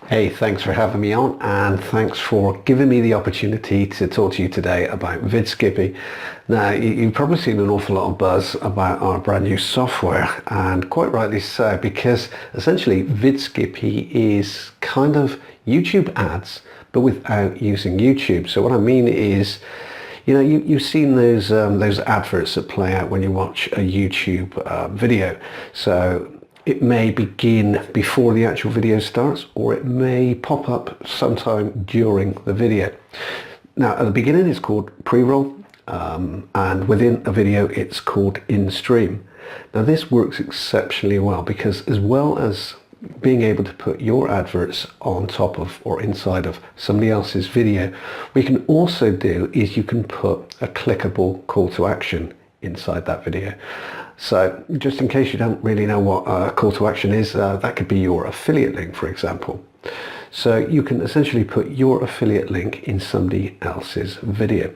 Hey, thanks for having me on, and thanks for giving me the opportunity to talk to you today about vidskippy. Now, you've probably seen an awful lot of buzz about our brand new software, and quite rightly so, because essentially vidskippy is kind of YouTube ads, but without using YouTube. So what I mean is, you've seen those adverts that play out when you watch a YouTube video. So it may begin before the actual video starts, or it may pop up sometime during the video. Now, at the beginning it's called pre-roll, and within a video it's called in-stream. Now, this works exceptionally well because, as well as being able to put your adverts on top of or inside of somebody else's video, what you can also do is you can put a clickable call to action inside that video. So just in case you don't really know what a call to action is, that could be your affiliate link, for example. So you can essentially put your affiliate link in somebody else's video.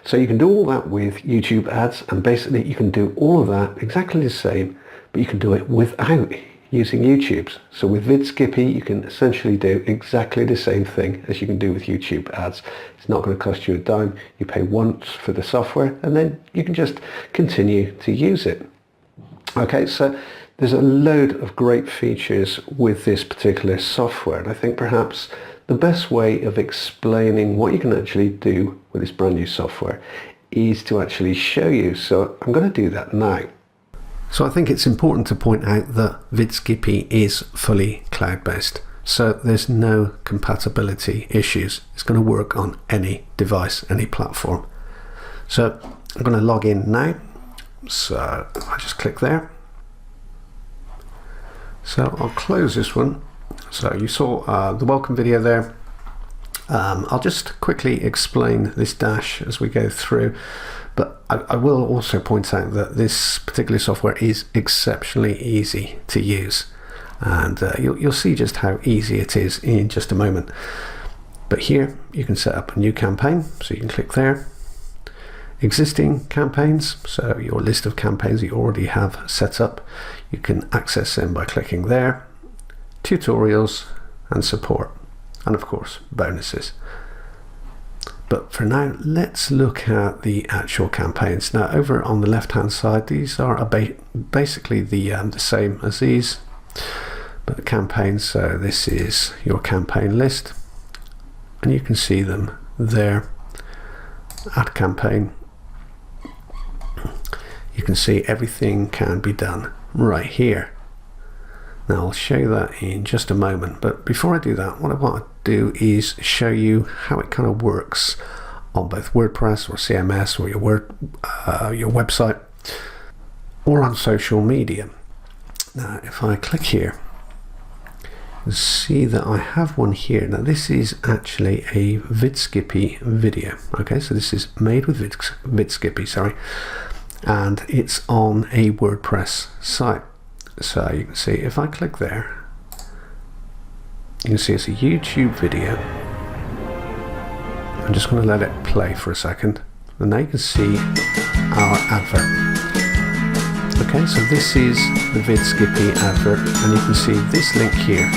So you can do all that with YouTube ads, and basically you can do all of that exactly the same, but you can do it without using YouTube's. So with vidskippy, you can essentially do exactly the same thing as you can do with YouTube ads. It's not going to cost you a dime. You pay once for the software, and then you can just continue to use it. Okay, so there's a load of great features with this particular software, and I think perhaps the best way of explaining what you can actually do with this brand new software is to actually show you. So I'm going to do that now. So I think it's important to point out that vidskippy is fully cloud-based, so there's no compatibility issues. It's going to work on any device, any platform. So I'm going to log in now. So I just click there. So I'll close this one. So you saw the welcome video there. I'll just quickly explain this dash as we go through, but I will also point out that this particular software is exceptionally easy to use, and you'll see just how easy it is in just a moment. But here you can set up a new campaign, so you can click there. Existing campaigns, so your list of campaigns you already have set up, you can access them by clicking there. Tutorials and support, and of course bonuses. But for now, let's look at the actual campaigns. Now, over on the left hand side, these are basically the same as these, but the campaigns, so this is your campaign list, and you can see them there. Add campaign. You can see everything can be done right here. Now, I'll show you that in just a moment, but before I do that, what I want to do is show you how it kind of works on both WordPress or CMS or your website, or on social media. Now, if I click here, you'll see that I have one here. Now, this is actually a vidskippy video. Okay, so this is made with vidskippy, sorry, and it's on a WordPress site. So you can see, if I click there, you can see it's a YouTube video. I'm just going to let it play for a second, and now you can see our advert. Okay, so this is the vidskippy advert, and you can see this link here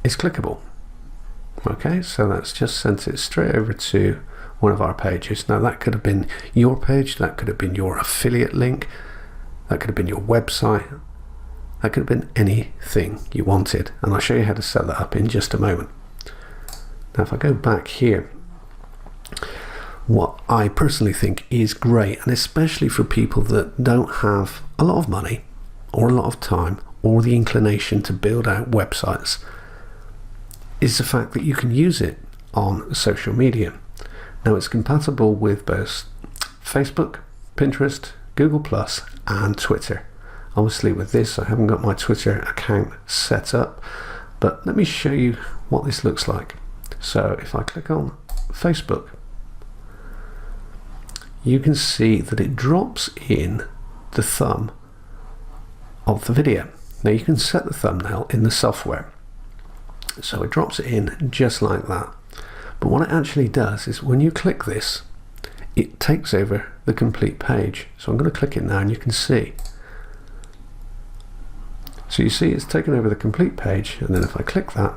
is clickable. Okay, so that's just sent it straight over to one of our pages. Now, that could have been your page, that could have been your affiliate link, that could have been your website, that could have been anything you wanted, and I'll show you how to set that up in just a moment. Now, if I go back here, what I personally think is great, and especially for people that don't have a lot of money or a lot of time or the inclination to build out websites, is the fact that you can use it on social media. Now, it's compatible with both Facebook, Pinterest, Google+, and Twitter. Obviously with this, I haven't got my Twitter account set up, but let me show you what this looks like. So if I click on Facebook, you can see that it drops in the thumb of the video. Now, you can set the thumbnail in the software, so it drops it in just like that. But what it actually does is, when you click this, it takes over the complete page. So I'm going to click it now, and you can see So you see it's taken over the complete page, and then if I click that,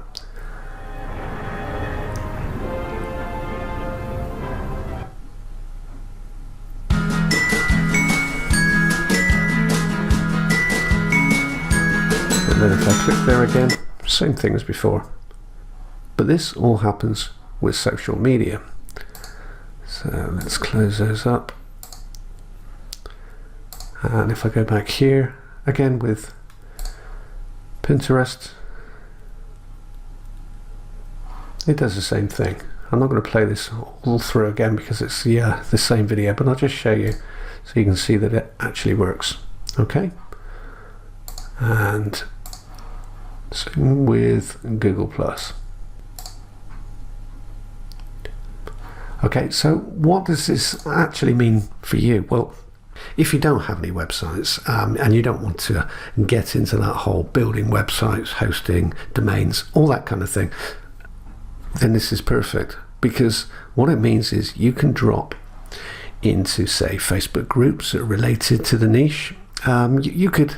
and then if I click there again, same thing as before. But this all happens with social media. So let's close those up. And if I go back here, again with Pinterest, it does the same thing. I'm not going to play this all through again because it's the same video, but I'll just show you so you can see that it actually works. Okay, and same with Google Plus. Okay, so what does this actually mean for you? Well, if you don't have any websites and you don't want to get into that whole building websites, hosting, domains, all that kind of thing, then this is perfect, because what it means is you can drop into, say, Facebook groups that are related to the niche. You could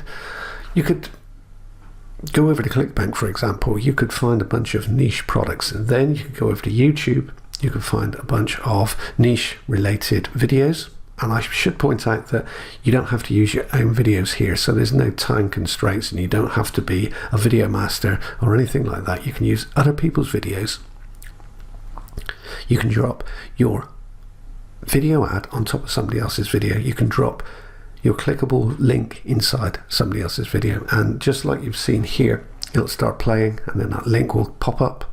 go over to ClickBank, for example. You could find a bunch of niche products, and then you could go over to YouTube. You could find a bunch of niche related videos. And I should point out that you don't have to use your own videos here, so there's no time constraints, and you don't have to be a video master or anything like that. You can use other people's videos. You can drop your video ad on top of somebody else's video. You can drop your clickable link inside somebody else's video, and just like you've seen here, it'll start playing, and then that link will pop up.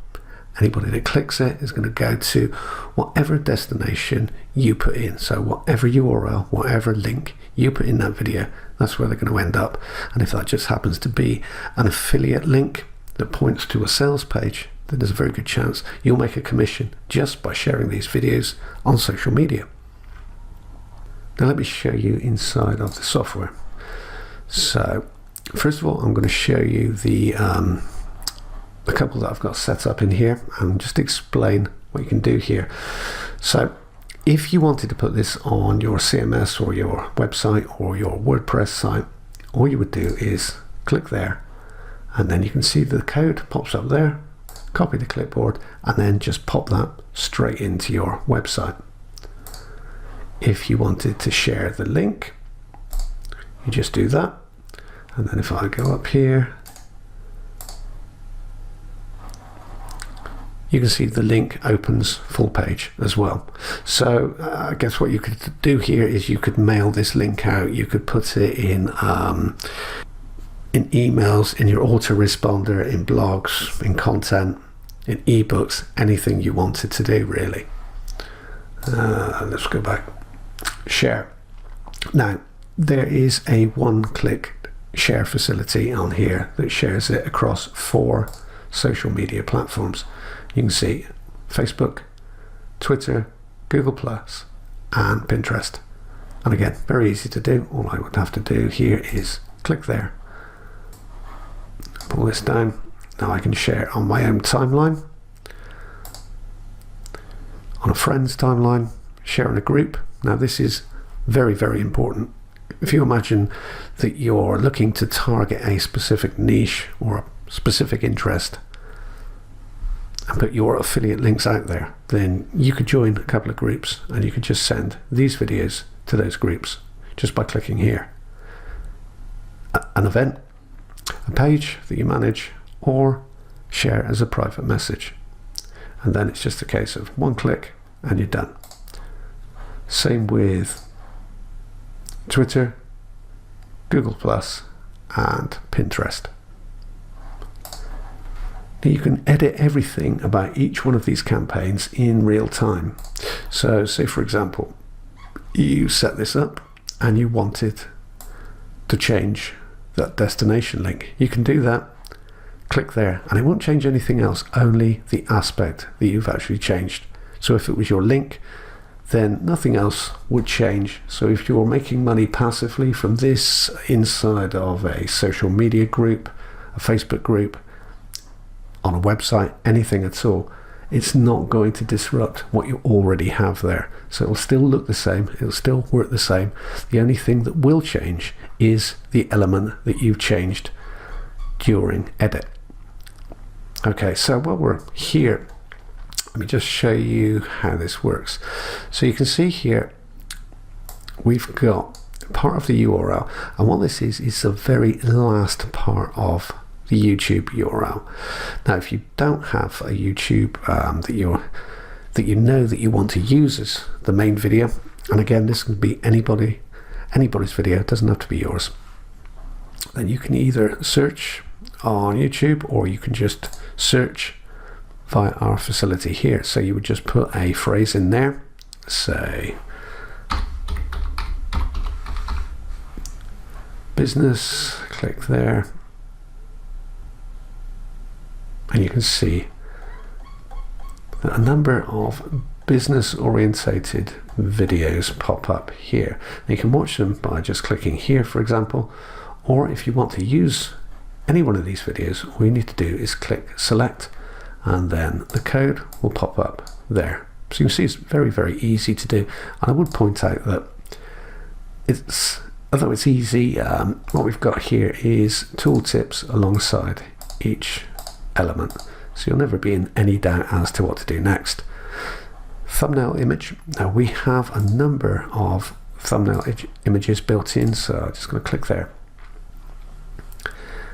Anybody that clicks it is going to go to whatever destination you put in. So whatever URL, whatever link you put in that video, that's where they're going to end up. And if that just happens to be an affiliate link that points to a sales page, then there's a very good chance you'll make a commission just by sharing these videos on social media. Now let me show you inside of the software. So first of all, I'm going to show you the a couple that I've got set up in here and just explain what you can do here. So if you wanted to put this on your CMS or your website or your WordPress site, all you would do is click there, and then you can see the code pops up there, copy the clipboard, and then just pop that straight into your website. If you wanted to share the link, you just do that, and then if I go up here, you can see the link opens full page as well. So I guess what you could do here is you could mail this link out. You could put it in emails, in your autoresponder, in blogs, in content, in ebooks, anything you wanted to do really. Let's go back. Share. Now there is a one-click share facility on here that shares it across 4 social media platforms. You can see Facebook, Twitter, Google Plus, and Pinterest. And again, very easy to do. All I would have to do here is click there, pull this down. Now I can share on my own timeline, on a friend's timeline, share in a group. Now this is very, very important. If you imagine that you're looking to target a specific niche or a specific interest and put your affiliate links out there, then you could join a couple of groups and you could just send these videos to those groups just by clicking here. An event, a page that you manage, or share as a private message. And then it's just a case of one click and you're done. Same with Twitter, Google Plus, and Pinterest. You can edit everything about each one of these campaigns in real time. So say for example, you set this up and you wanted to change that destination link. You can do that, click there, and it won't change anything else, only the aspect that you've actually changed. So if it was your link, then nothing else would change. So if you're making money passively from this inside of a social media group, a Facebook group, on a website, anything at all, it's not going to disrupt what you already have there. So it'll still look the same, it'll still work the same. The only thing that will change is the element that you've changed during edit. Okay, so while we're here, let me just show you how this works. So you can see here we've got part of the URL, and what this is the very last part of the YouTube URL. Now if you don't have a YouTube that you know that you want to use as the main video, and again this can be anybody's video, it doesn't have to be yours, then you can either search on YouTube or you can just search via our facility here. So you would just put a phrase in there, say business, click there, and you can see that a number of business orientated videos pop up here. And you can watch them by just clicking here, for example, or if you want to use any one of these videos, all you need to do is click select, and then the code will pop up there. So you can see it's very, very easy to do. And I would point out that although it's easy, what we've got here is tooltips alongside each element, so you'll never be in any doubt as to what to do next. Thumbnail image. Now we have a number of thumbnail images built in, so I'm just going to click there,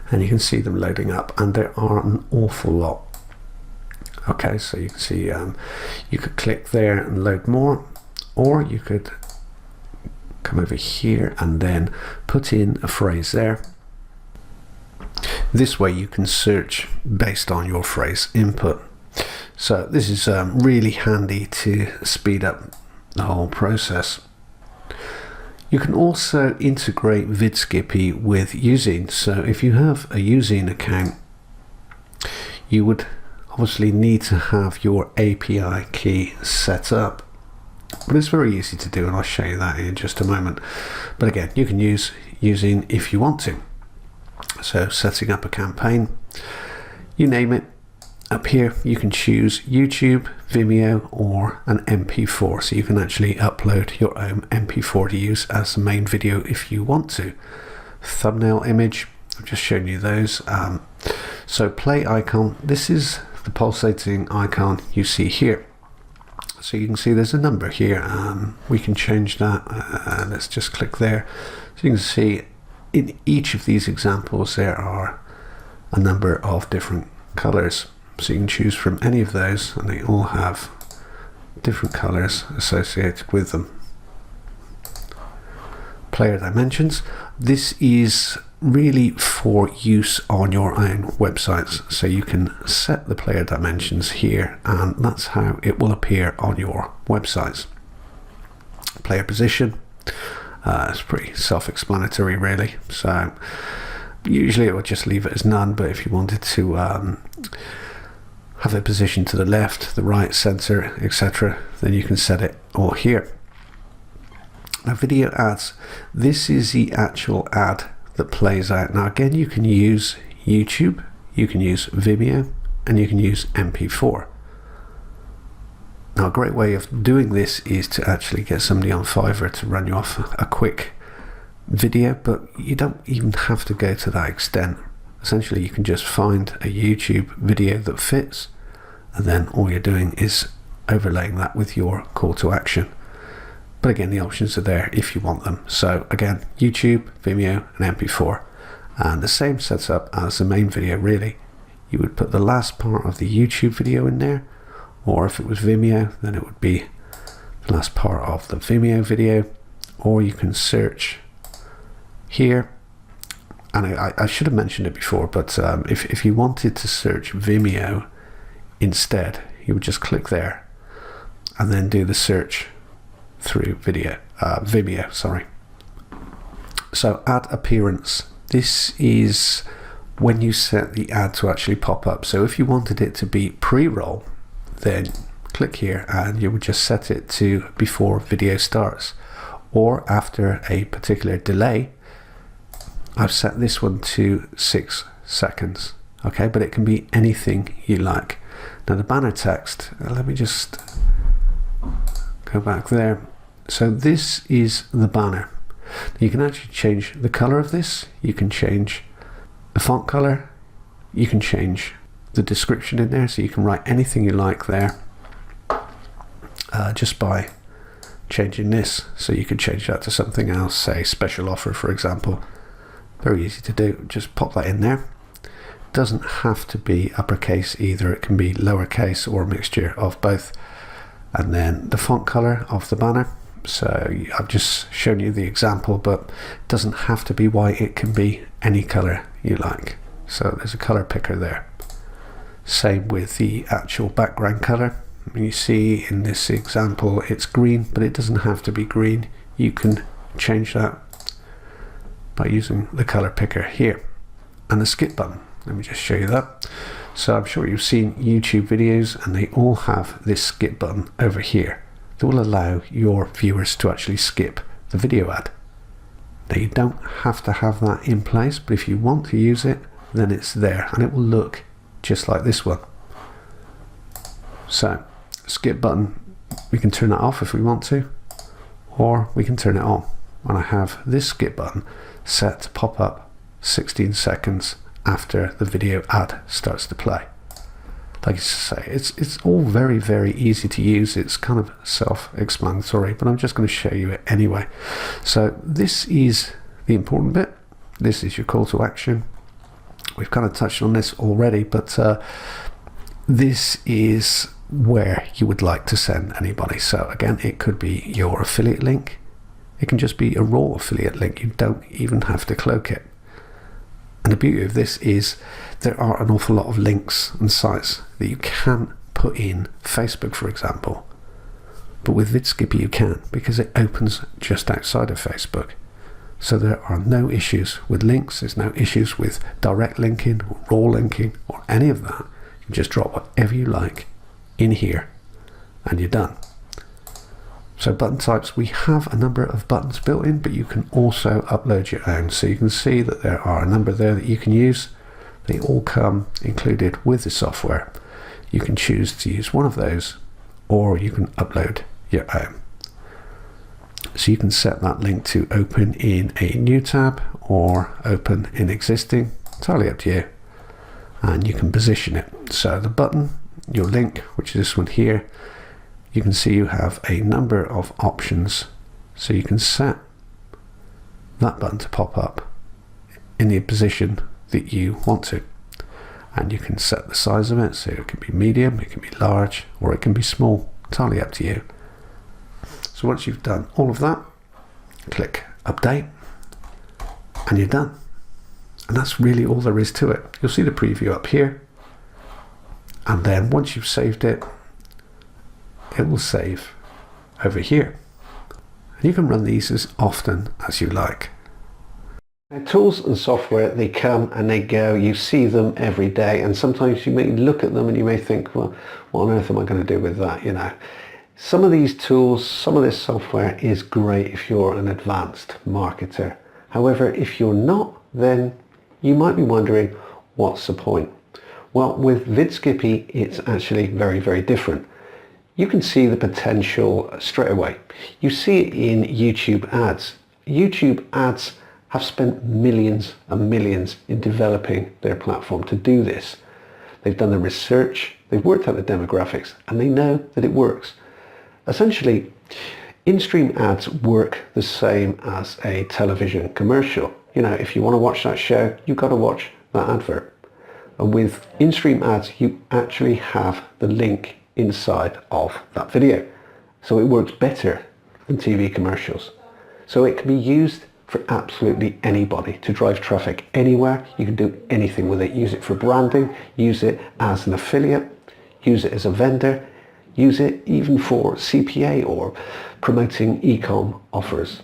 and you can see them loading up, and there are an awful lot. Okay, so you can see you could click there and load more, or you could come over here and then put in a phrase there. This way you can search based on your phrase input. So this is really handy to speed up the whole process. You can also integrate vidskippy with Usine. So if you have a Usine account, you would obviously need to have your API key set up, but it's very easy to do, and I'll show you that in just a moment. But again, you can use Usine if you want to. So setting up a campaign, you name it. Up here you can choose YouTube, Vimeo, or an MP4, so you can actually upload your own MP4 to use as the main video if you want to. Thumbnail image, I've just shown you those. So play icon, this is the pulsating icon you see here. So you can see there's a number here. We can change that. Let's just click there. So you can see in each of these examples there are a number of different colors. So you can choose from any of those, and they all have different colors associated with them. Player dimensions. This is really for use on your own websites, so you can set the player dimensions here, and that's how it will appear on your websites. Player position, it's pretty self-explanatory really, so usually it would just leave it as none, but if you wanted to have a position to the left, the right, center, etc., then you can set it all here. Now video ads, this is the actual ad that plays out. Now again, you can use YouTube, you can use Vimeo, and you can use MP4. Now a great way of doing this is to actually get somebody on Fiverr to run you off a quick video, but you don't even have to go to that extent. Essentially you can just find a YouTube video that fits, and then all you're doing is overlaying that with your call to action. But again, the options are there if you want them. So again, YouTube, Vimeo, and MP4, and the same setup as the main video really. You would put the last part of the YouTube video in there, or if it was Vimeo, then it would be the last part of the Vimeo video, or you can search here. And I should have mentioned it before, but if you wanted to search Vimeo instead, you would just click there and then do the search through Vimeo, sorry. So ad appearance, this is when you set the ad to actually pop up. So if you wanted it to be pre-roll, then click here and you would just set it to before video starts, or after a particular delay. I've set this one to 6 seconds, okay, but it can be anything you like. Now the banner text, let me just go back there. So this is the banner. You can actually change the color of this, you can change the font color, you can change the description in there, so you can write anything you like there just by changing this. So you could change that to something else, say special offer, for example. Very easy to do. Just pop that in there. Doesn't have to be uppercase either, it can be lowercase or a mixture of both. And then the font color of the banner, so I've just shown you the example, but it doesn't have to be white, it can be any color you like. So there's a color picker there. Same with the actual background color. You see in this example it's green, but it doesn't have to be green. You can change that by using the color picker here. And the skip button, let me just show you that. So I'm sure you've seen YouTube videos and they all have this skip button over here that will allow your viewers to actually skip the video ad. Now you don't have to have that in place, but if you want to use it, then it's there and it will look just like this one. So skip button, we can turn that off if we want to, or we can turn it on. And I have this skip button set to pop up 16 seconds after the video ad starts to play. Like I say, it's all very, very easy to use. It's kind of self-explanatory, but I'm just going to show you it anyway. So this is the important bit. This is your call to action. We've kind of touched on this already, but this is where you would like to send anybody. So again, it could be your affiliate link. It can just be a raw affiliate link. You don't even have to cloak it. And the beauty of this is there are an awful lot of links and sites that you can put in Facebook, for example. But with vidskippy you can, because it opens just outside of Facebook. So there are no issues with links, there's no issues with direct linking or raw linking or any of that. You can just drop whatever you like in here and you're done. So button types, we have a number of buttons built in, but you can also upload your own. So you can see that there are a number there that you can use. They all come included with the software. You can choose to use one of those, or you can upload your own. So you can set that link to open in a new tab or open in existing, entirely up to you. And you can position it. So the button, your link, which is this one here, you can see you have a number of options. So you can set that button to pop up in the position that you want to. And you can set the size of it, so it can be medium, it can be large, or it can be small, entirely up to you. So once you've done all of that, click update and you're done. And that's really all there is to it. You'll see the preview up here. And then once you've saved it, it will save over here. And you can run these as often as you like. Now, tools and software, they come and they go. You see them every day, and sometimes you may look at them and you may think, well, what on earth am I going to do with that? You know, some of these tools, some of this software is great if you're an advanced marketer. However, if you're not, then you might be wondering, what's the point? Well, with vidskippy, it's actually very, very different. You can see the potential straight away. You see it in YouTube ads. YouTube ads have spent millions and millions in developing their platform to do this. They've done the research, they've worked out the demographics, and they know that it works. Essentially, in-stream ads work the same as a television commercial. You know, if you want to watch that show, you've got to watch that advert. And with in-stream ads, you actually have the link inside of that video. So it works better than TV commercials. So it can be used for absolutely anybody to drive traffic anywhere. You can do anything with it. Use it for branding, use it as an affiliate, use it as a vendor, use it even for CPA or promoting e-com offers.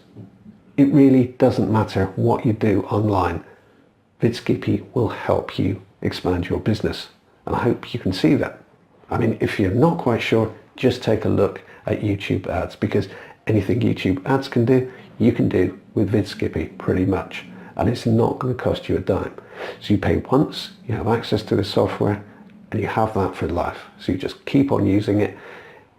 It really doesn't matter what you do online. vidskippy will help you expand your business. And I hope you can see that. I mean, if you're not quite sure, just take a look at YouTube ads, because anything YouTube ads can do, you can do with vidskippy pretty much. And it's not going to cost you a dime. So you pay once, you have access to the software, and you have that for life. So you just keep on using it.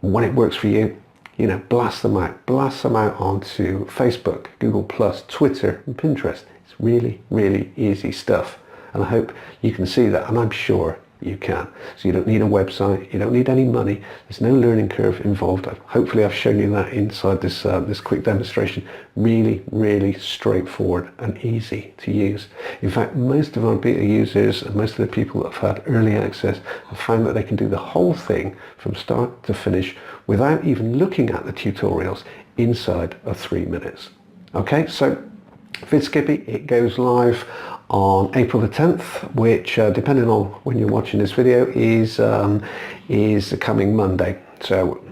When it works for you, you know, blast them out. Blast them out onto Facebook, Google+, Twitter, and Pinterest. It's really, really easy stuff. And I hope you can see that, and I'm sure you can. So you don't need a website, you don't need any money, there's no learning curve involved. Hopefully I've shown you that inside this this quick demonstration. Really straightforward and easy to use. In fact, most of our beta users and most of the people that have had early access have found that they can do the whole thing from start to finish without even looking at the tutorials inside of 3 minutes. Okay, so vidskippy, it goes live on April the 10th, which depending on when you're watching this video is the coming Monday. So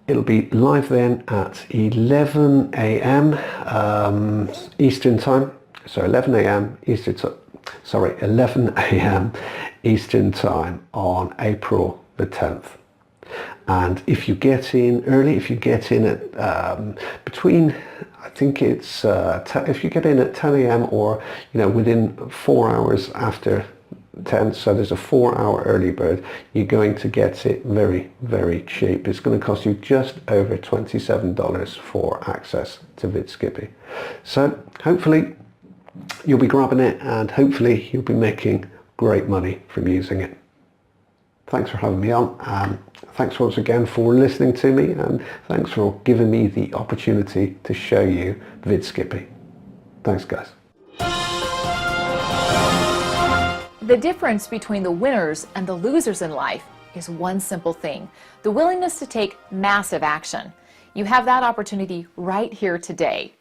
it'll be live then at 11 a.m. Eastern time. So 11 a.m. Eastern time. Sorry, 11 a.m. Eastern time on April the 10th. And if you get in early, if you get in at between, I think it's if you get in at 10 a.m. or within 4 hours after 10, so there's a 4-hour early bird, you're going to get it very cheap. It's going to cost you just over $27 for access to vidskippy. So hopefully you'll be grabbing it, and hopefully you'll be making great money from using it. Thanks for having me on. Thanks once again for listening to me, and thanks for giving me the opportunity to show you vidskippy. Thanks, guys. The difference between the winners and the losers in life is one simple thing: the willingness to take massive action. You have that opportunity right here today.